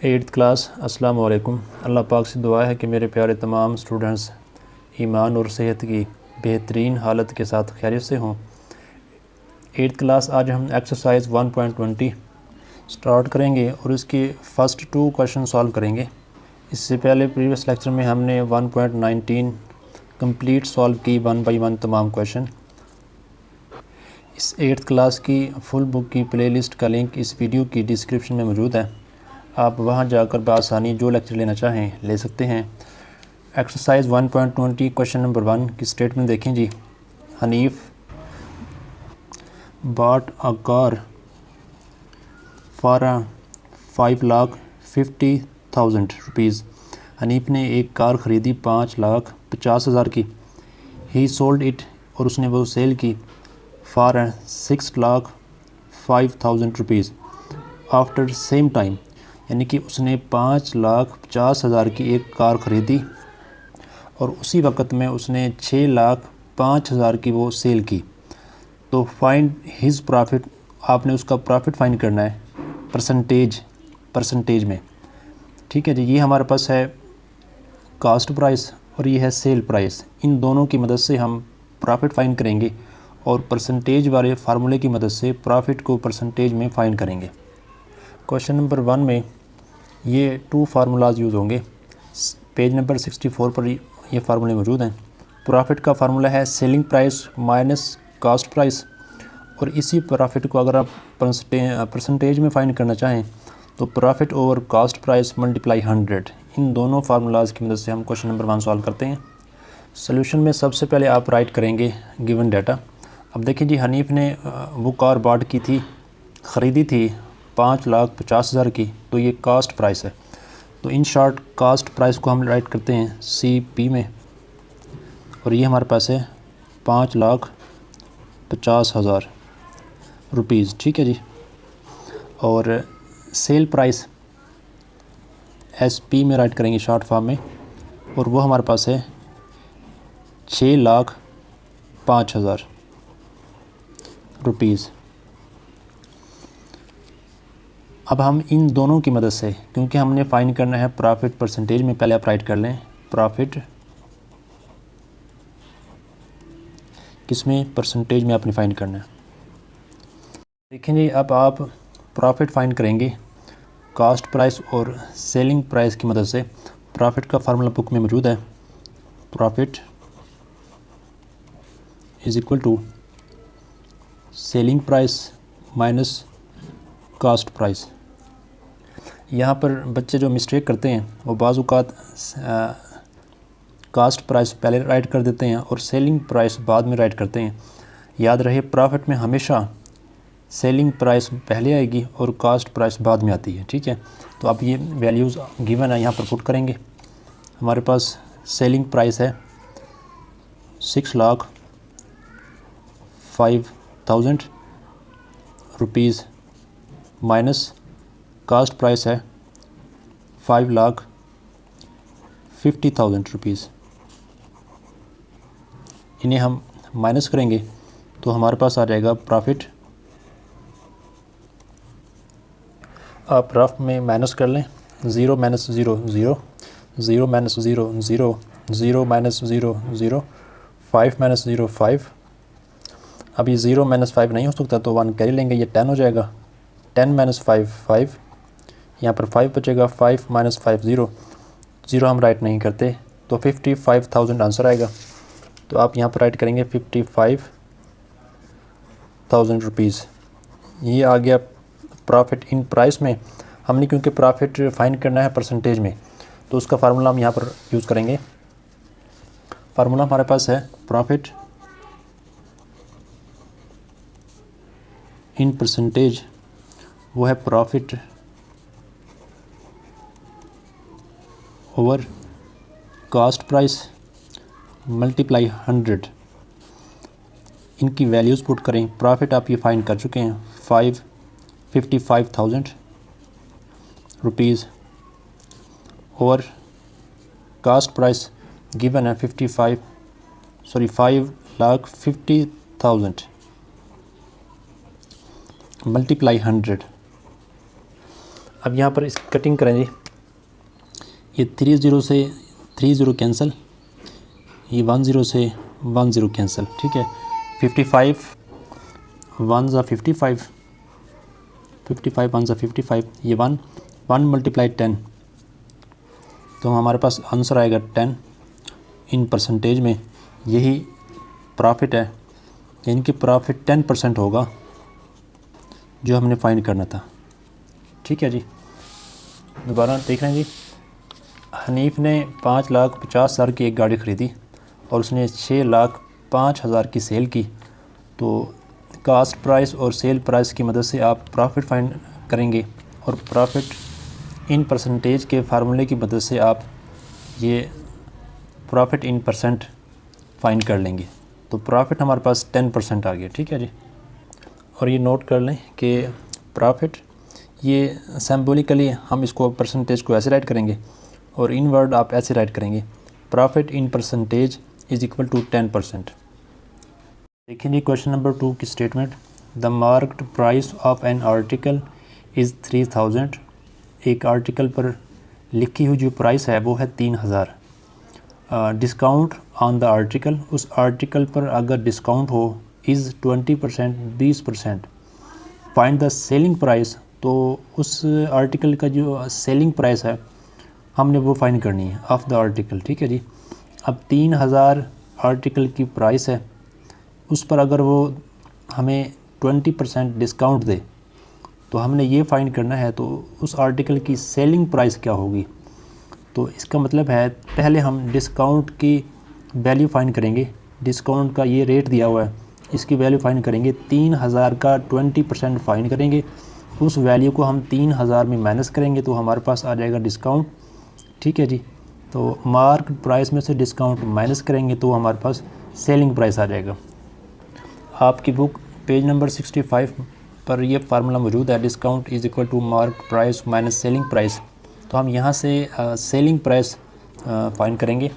Eighth class अस्सलाम वालेकुम। अल्लाह पाक से दुआ है कि मेरे प्यारे तमाम स्टूडेंट्स ईमान और सेहत की बेहतरीन हालत के साथ खैरियत से हों। एट्थ क्लास आज हम एक्सरसाइज 1.20 स्टार्ट करेंगे और इसके फ़र्स्ट 2 क्वेश्चन सॉल्व करेंगे। इससे पहले प्रीवियस लेक्चर में हमने 1.19 कंप्लीट सॉल्व की 1 बाई 1 तमाम क्वेश्चन। इस एट्थ क्लास की फुल बुक की प्लेलिस्ट का लिंक इस वीडियो की डिस्क्रिप्शन में मौजूद है। आप वहां जाकर बआसानी जो लेक्चर लेना चाहें ले सकते हैं। एक्सरसाइज 1.20 क्वेश्चन नंबर 1 की स्टेटमेंट देखें जी। Hanif bought a car for 5,50,000 rupees. Hanif ने एक कार ख़रीदी 5,50,000 की। ही सोल्ड इट और उसने वो सेल की for 6,05,000 rupees after same time. यानी कि उसने 5,50,000 की एक कार ख़रीदी और उसी वक्त में उसने 6,05,000 की वो सेल की। तो फाइंड हिज प्रॉफिट, आपने उसका प्रॉफिट फाइंड करना है परसेंटेज में। ठीक है जी। ये हमारे पास है कास्ट प्राइस और ये है सेल प्राइस। इन दोनों की मदद से हम प्रॉफिट फाइंड करेंगे और परसेंटेज वाले फार्मूले की मदद से प्रॉफिट को परसेंटेज में फाइंड करेंगे। क्वेश्चन नंबर 1 में ये 2 फार्मूलाज यूज़ होंगे। पेज नंबर 64 पर ये फार्मूले मौजूद हैं। प्रॉफिट का फार्मूला है selling price minus cost price, और इसी प्रॉफिट को अगर आप परसेंटेज में फाइंड करना चाहें तो profit over cost price multiply 100। इन दोनों फार्मूलाज की मदद से हम क्वेश्चन नंबर 1 सॉल्व करते हैं। सोल्यूशन में सबसे पहले आप राइट करेंगे गिवन डाटा। अब देखिए जी, हनीफ ने वो कार बॉट की थी, ख़रीदी थी 5,50,000 की, तो ये कास्ट प्राइस है। तो इन शॉर्ट कास्ट प्राइस को हम राइट करते हैं CP में, और ये हमारे पास है 5,50,000 रुपीज़। ठीक है जी। और सेल प्राइस SP में राइट करेंगे शॉर्ट फॉर्म में, और वो हमारे पास है 6,05,000 रुपीज़। अब हम इन दोनों की मदद से, क्योंकि हमने फाइंड करना है प्रॉफिट परसेंटेज में, पहले आप राइट कर लें प्रॉफिट किसमें, परसेंटेज में आपने फाइंड करना है। देखें जी, अब आप प्रॉफिट फाइंड करेंगे कास्ट प्राइस और सेलिंग प्राइस की मदद से। प्रॉफिट का फार्मूला बुक में मौजूद है। Profit is equal to selling price minus cost price. यहाँ पर बच्चे जो मिस्टेक करते हैं वो बाज़ औक़ात कास्ट प्राइस पहले राइट कर देते हैं और सेलिंग प्राइस बाद में राइट करते हैं। याद रहे, प्रॉफिट में हमेशा सेलिंग प्राइस पहले आएगी और कास्ट प्राइस बाद में आती है। ठीक है। तो अब ये वैल्यूज़ गिवन है, यहाँ पर पुट करेंगे। हमारे पास सेलिंग प्राइस है 6,05,000 रुपीज़ माइनस कास्ट प्राइस है 5,50,000 रुपीज़। इन्हें हम माइनस करेंगे तो हमारे पास आ जाएगा प्रॉफिट। आप रफ में माइनस कर लें, 0 माइनस 0 0, 0 माइनस 0 0, 0 माइनस 0 0, 5 माइनस 0 5। अब ये 0 माइनस 5 नहीं हो सकता तो 1 कैरी लेंगे, ये 10 हो जाएगा। 10 माइनस 5 5, यहाँ पर 5 बचेगा। 5 माइनस 5 0, 0 हम राइट नहीं करते, तो 55,000 आंसर आएगा। तो आप यहाँ पर राइट करेंगे 55,000 रुपीज़। ये आ गया प्रॉफिट इन प्राइस में। हमने क्योंकि प्रॉफिट फाइंड करना है परसेंटेज में, तो उसका फार्मूला हम यहाँ पर यूज़ करेंगे। फार्मूला हमारे पास है प्रॉफिट इन परसेंटेज, वो है profit over cost price multiply 100। इनकी वैल्यूज़ पुट करें। प्रॉफिट आप ये फाइंड कर चुके हैं 55,000 रुपीज़, और कास्ट प्राइस गिवन है 5,50,000 मल्टीप्लाई 100। अब यहाँ पर इसकी कटिंग करें जी। ये 30 से 30 कैंसिल, ये 10 से 10 कैंसिल, ठीक है। 55 1 ज़ा 55, 55 1 ज़ा 55, ये 1 मल्टीप्लाई 10, तो हमारे पास आंसर आएगा 10 इन परसेंटेज में। यही प्रॉफिट है, यानी कि प्रॉफिट 10% होगा जो हमने फाइंड करना था, ठीक है जी। दोबारा देख रहे हैं जी, हनीफ ने 5,50,000 की एक गाड़ी ख़रीदी और उसने 6,05,000 की सेल की। तो कास्ट प्राइस और सेल प्राइस की मदद से आप प्रॉफिट फाइंड करेंगे और प्रॉफिट इन परसेंटेज के फार्मूले की मदद से आप ये प्रॉफिट इन परसेंट फाइंड कर लेंगे। तो प्रॉफिट हमारे पास 10% आ गया, ठीक है जी। और ये नोट कर लें कि प्रॉफिट ये सिंबॉलिकली हम इसको परसेंटेज को ऐसे राइट करेंगे और इन वर्ड आप ऐसे राइट करेंगे, profit in percentage is equal to 10%। देखिए जी क्वेश्चन नंबर 2 की statement, the marked price of an article is 3000। एक आर्टिकल पर लिखी हुई जो प्राइस है वो है 3000। डिस्काउंट ऑन द आर्टिकल, उस आर्टिकल पर अगर डिस्काउंट हो is 20%, 20%। Find the selling price, तो उस आर्टिकल का जो सेलिंग प्राइस है हमने वो फाइंड करनी है ऑफ द आर्टिकल, ठीक है जी। अब 3000 आर्टिकल की प्राइस है, उस पर अगर वो हमें 20% डिस्काउंट दे तो हमने ये फाइंड करना है तो उस आर्टिकल की सेलिंग प्राइस क्या होगी। तो इसका मतलब है पहले हम डिस्काउंट की वैल्यू फाइंड करेंगे, डिस्काउंट का ये रेट दिया हुआ है, इसकी वैल्यू फाइंड करेंगे। 3000 का 20% फाइंड करेंगे, उस वैल्यू को हम 3000 में माइनस करेंगे तो हमारे पास आ जाएगा डिस्काउंट, ठीक है जी। तो मार्क प्राइस में से डिस्काउंट माइनस करेंगे तो हमारे पास सेलिंग प्राइस आ जाएगा। आपकी बुक पेज नंबर 65 पर यह फार्मूला मौजूद है, discount is equal to mark price minus selling price. तो हम यहाँ से सेलिंग प्राइस फाइंड करेंगे।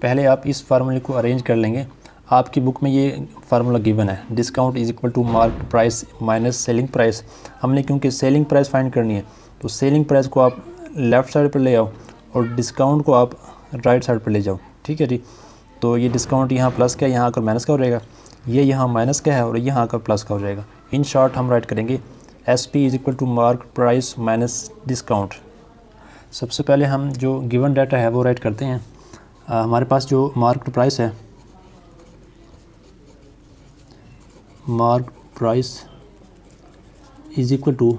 पहले आप इस फार्मूले को अरेंज कर लेंगे। आपकी बुक में ये फार्मूला गिवन है, discount is equal to mark price minus selling price. हमने क्योंकि सेलिंग प्राइस फाइंड करनी है तो सेलिंग प्राइस को आप लेफ़्ट साइड पर ले आओ और डिस्काउंट को आप राइट साइड पर ले जाओ, ठीक है जी। तो ये डिस्काउंट यहाँ प्लस का है, यहाँ आकर माइनस का हो जाएगा, ये यहाँ माइनस का है और यहाँ आकर प्लस का हो जाएगा। इन शॉर्ट हम राइट करेंगे SP is equal to mark price minus discount. सबसे पहले हम जो गिवन डाटा है वो राइट करते हैं। हमारे पास जो मार्क प्राइस है, mark price is equal to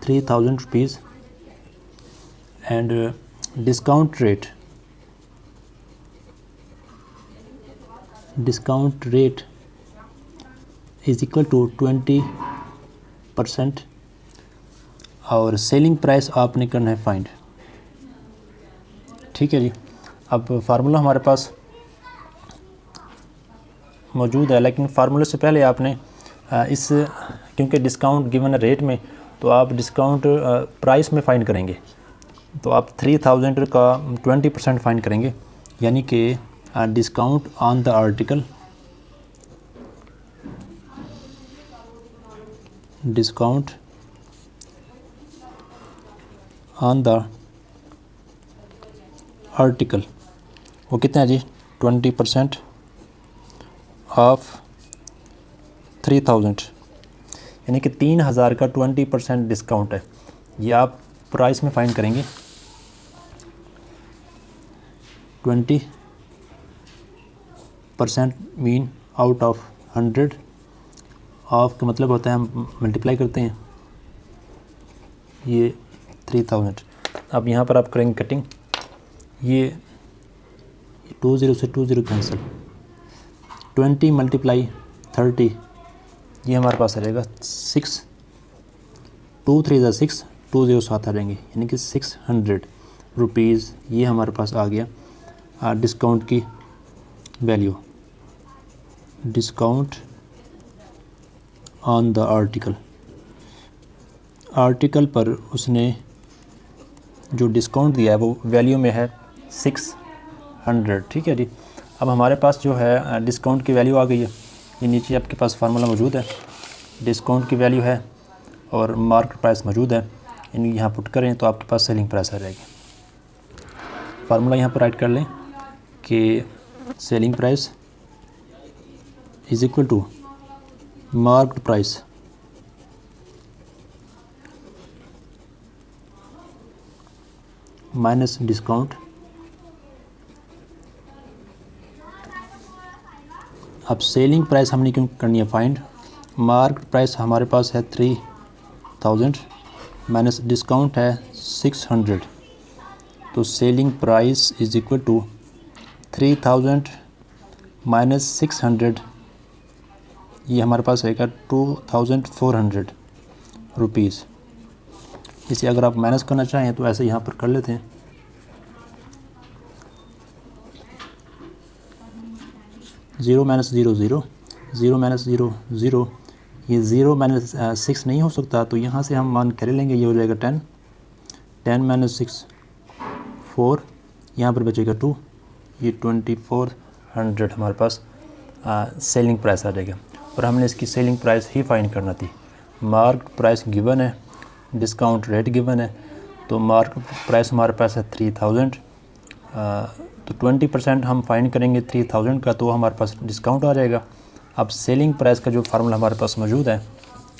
3000 rupees and discount rate is equal to 20% और सेलिंग प्राइस आपने करना है फाइंड, ठीक है जी। अब फार्मूला हमारे पास मौजूद है, लेकिन फार्मूले से पहले आपने इस क्योंकि डिस्काउंट गिवन रेट में तो आप डिस्काउंट प्राइस में फ़ाइंड करेंगे। तो आप 3000 का 20% फाइंड करेंगे, यानी कि discount on the article, discount on the article वो कितना है जी, 20% ऑफ 3000, यानी कि 3000 का 20% डिस्काउंट है। ये आप प्राइस में फाइंड करेंगे। 20% मीन आउट ऑफ 100, ऑफ का मतलब होता है हम मल्टीप्लाई करते हैं ये 3000। अब यहाँ पर आप करेंगे कटिंग, ये 20 से 20 कैंसिल, 20 मल्टीप्लाई 30, ये हमारे पास आ जाएगा 6, 2 3 ज़ा 6, 2 0 साथ आ जाएंगे, यानी कि 600 रुपीज़ ये हमारे पास आ गया डिस्काउंट की value, discount on the article. Article पर उसने जो डिस्काउंट दिया है वो वैल्यू में है 600, ठीक है जी। अब हमारे पास जो है डिस्काउंट की वैल्यू आ गई है, ये नीचे आपके पास फार्मूला मौजूद है, डिस्काउंट की वैल्यू है और मार्केट प्राइस मौजूद है, इनको यहाँ पुट करें तो आपके पास सेलिंग प्राइस आ जाएगी। फार्मूला यहाँ पर राइट कर लें कि selling price is equal to market price minus discount. अब सेलिंग प्राइस हमने क्यों करनी है फाइंड, मार्केट प्राइस हमारे पास है 3000 माइनस डिस्काउंट है 600, तो selling price is equal to 3000 minus 600, ये हमारे पास आएगा 2400 रुपीज़। इसे अगर आप माइनस करना चाहें तो ऐसे यहाँ पर कर लेते हैं, zero minus zero zero, zero minus zero zero, ये ज़ीरो माइनस 6 नहीं हो सकता, तो यहाँ से हम मान कर लेंगे, ये हो जाएगा 10, 10 माइनस 6 4, यहाँ पर बचेगा 2, ये 2400 हमारे पास सेलिंग प्राइस आ जाएगा। और हमने इसकी सेलिंग प्राइस ही फाइंड करना थी। मार्केट प्राइस गिवन है, डिस्काउंट रेट गिवन है, तो मार्केट प्राइस हमारे पास है 3000, तो 20% हम फाइंड करेंगे 3000 का, तो हमारे पास डिस्काउंट आ जाएगा। अब सेलिंग प्राइस का जो फार्मूला हमारे पास मौजूद है,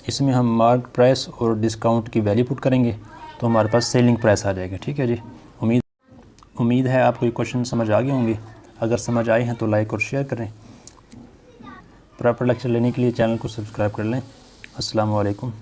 इसमें हम मार्केट प्राइस और डिस्काउंट की वैल्यू पुट करेंगे तो हमारे पास सेलिंग प्राइस आ जाएगा। ठीक है जी, उम्मीद है आपको ये क्वेश्चन समझ आ गए होंगे। अगर समझ आए हैं तो लाइक और शेयर करें। प्रॉपर लेक्चर लेने के लिए चैनल को सब्सक्राइब कर लें। अस्सलाम वालेकुम।